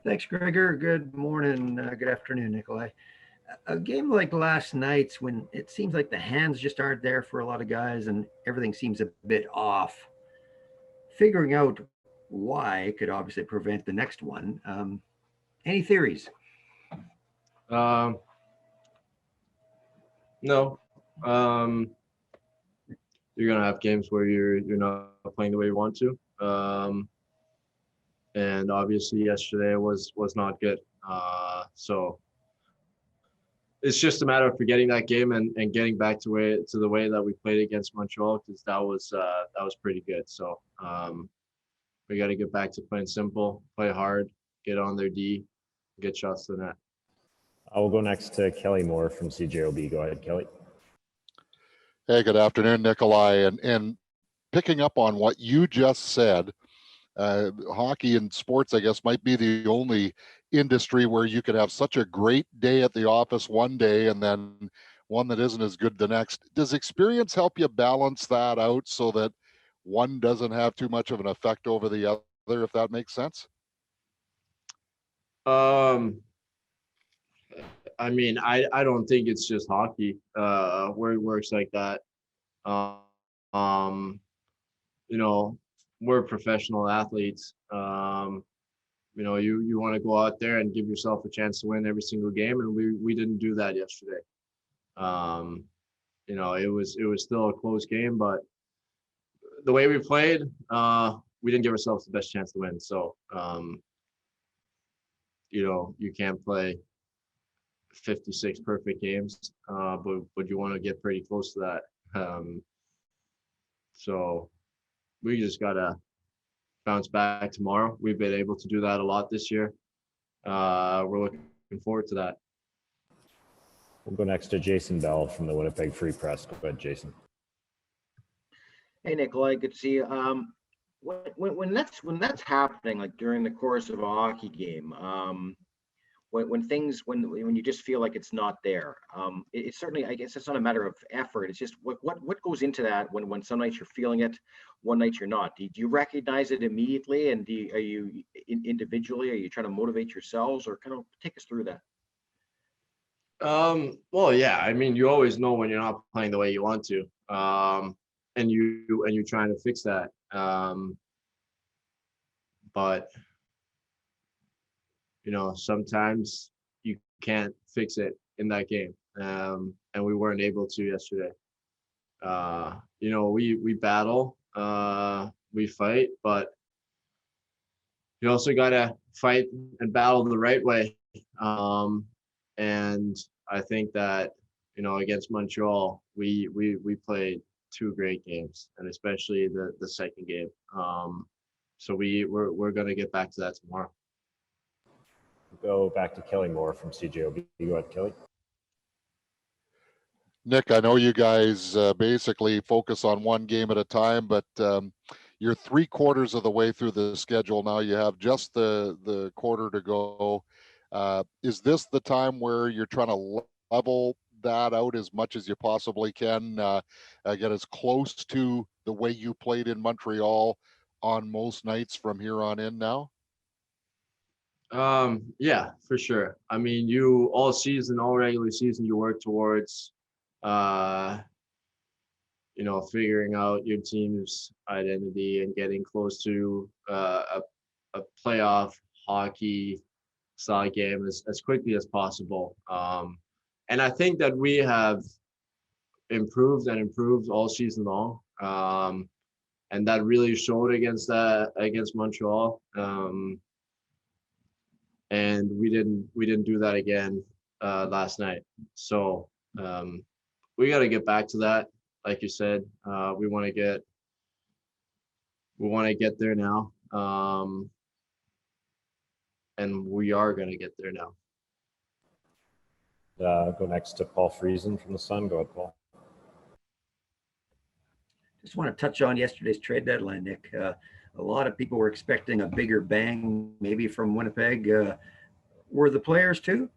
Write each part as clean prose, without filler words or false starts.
Thanks, Gregor. Good morning, good afternoon, Nikolai. A game like last night's when it seems like the hands just aren't there for a lot of guys and everything seems a bit off. Figuring out why could obviously prevent the next one. Any theories? Um, no. You're gonna have games where you're not playing the way you want to. And obviously yesterday was not good. So it's just a matter of forgetting that game and getting back to the way that we played against Montreal because that was pretty good. So we got to get back to playing simple, play hard, get on their D, get shots to the net. I will go next to Kelly Moore from CJOB. Go ahead, Kelly. Hey, good afternoon, Nikolai. And picking up on what you just said, hockey and sports, I guess, might be the only industry where you could have such a great day at the office one day and then one that isn't as good the next. Does experience help you balance that out so that one doesn't have too much of an effect over the other, if that makes sense? Um, I mean, I don't think it's just hockey where it works like that. Um, you know, we're professional athletes. You want to go out there and give yourself a chance to win every single game, and we didn't do that yesterday. Um, it was still a close game, but the way we played, we didn't give ourselves the best chance to win. So, you can't play 56 perfect games, but you want to get pretty close to that. So we just gotta bounce back tomorrow. We've been able to do that a lot this year. We're looking forward to that. We'll go next to Jason Bell from the Winnipeg Free Press. Go ahead, Jason. Hey, Nikolai, good to see you. When that's happening, like during the course of a hockey game, when you just feel like it's not there, it's certainly, I guess it's not a matter of effort. It's just what goes into that when some nights you're feeling it, one night you're not. Do you recognize it immediately, and are you individually, are you trying to motivate yourselves, or kind of take us through that? Well, yeah, I mean, you always know when you're not playing the way you want to. And you're trying to fix that. But sometimes you can't fix it in that game. And we weren't able to yesterday. We battle, we fight, but you also gotta fight and battle the right way. And I think that against Montreal, we played two great games, and especially the second game. So we're gonna get back to that tomorrow. We'll go back to Kelly Moore from CJOB. Go ahead, Kelly. Nick, I know you guys basically focus on one game at a time, but you're 3/4 of the way through the schedule now. You have just the quarter to go. Is this the time where you're trying to level that out as much as you possibly can, get as close to the way you played in Montreal on most nights from here on in now? Yeah, for sure. I mean, you all season, all regular season, you work towards uh figuring out your team's identity and getting close to a playoff hockey style game as quickly as possible. And I think that we have improved and improved all season long. And that really showed against Montreal. And we didn't do that again last night. So we got to get back to that. Like you said, we want to get there now, and we are going to get there now. Go next to Paul Friesen from the Sun. Go ahead, Paul. Just want to touch on yesterday's trade deadline, Nick. A lot of people were expecting a bigger bang, maybe from Winnipeg. Were the players too?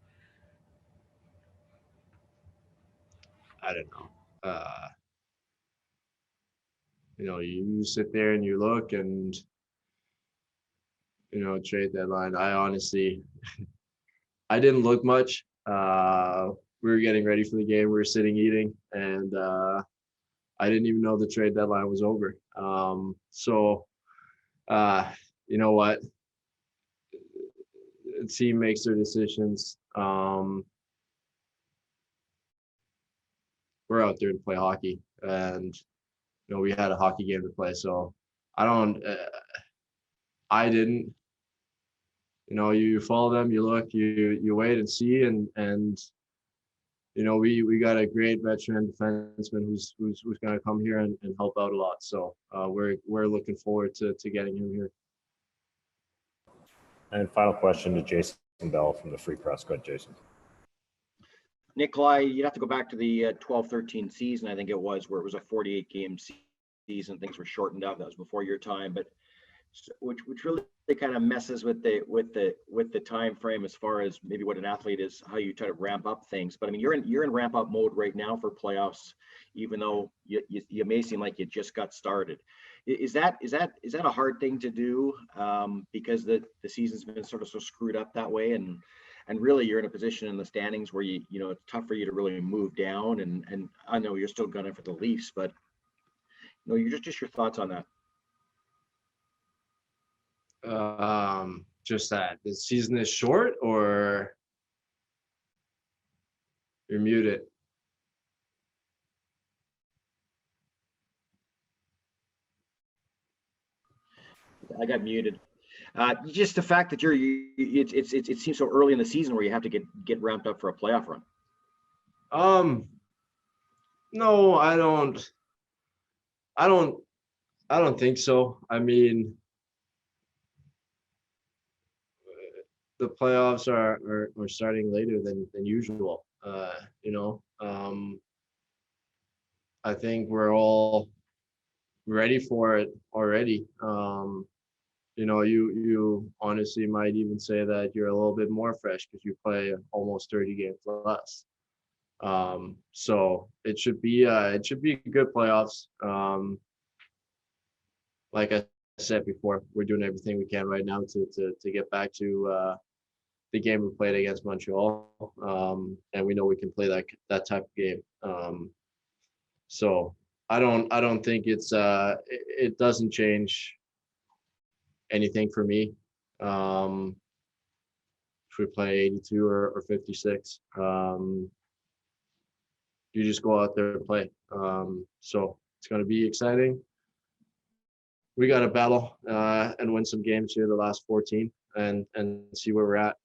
I don't know. You sit there and you look, and trade deadline, I honestly, I didn't look much. We were getting ready for the game. We were sitting eating, and I didn't even know the trade deadline was over. So you know what? The team makes their decisions. We're out there to play hockey, and we had a hockey game to play. So I didn't. You follow them, you look, you wait and see, and we got a great veteran defenseman who's going to come here and help out a lot. So we're looking forward to getting him here. And final question to Jason Bell from the Free Press. Go ahead, Jason. Nikolaj, you'd have to go back to the 12-13 season, I think it was, where it was a 48-game season. Things were shortened up. That was before your time, but which really kind of messes with the time frame as far as maybe what an athlete is, how you try to ramp up things. But I mean, you're in ramp up mode right now for playoffs, even though you may seem like you just got started. Is that a hard thing to do because the season's been sort of so screwed up that way, and really you're in a position in the standings where it's tough for you to really move down, and I know you're still gunning for the Leafs, but you're just your thoughts on that. Just that the season is short, or you're muted. I got muted. Just the fact that it seems so early in the season where you have to get ramped up for a playoff run. No, I don't think so. I mean, the playoffs are starting later than usual. I think we're all ready for it already. You honestly might even say that you're a little bit more fresh because you play almost 30 games less. So it should be good playoffs. Like I said before, we're doing everything we can right now to get back to the game we played against Montreal, and we know we can play that type of game. So I don't think it doesn't change anything for me. If we play 82 or 56, you just go out there and play. So it's going to be exciting. We got to battle and win some games here the last 14 and see where we're at.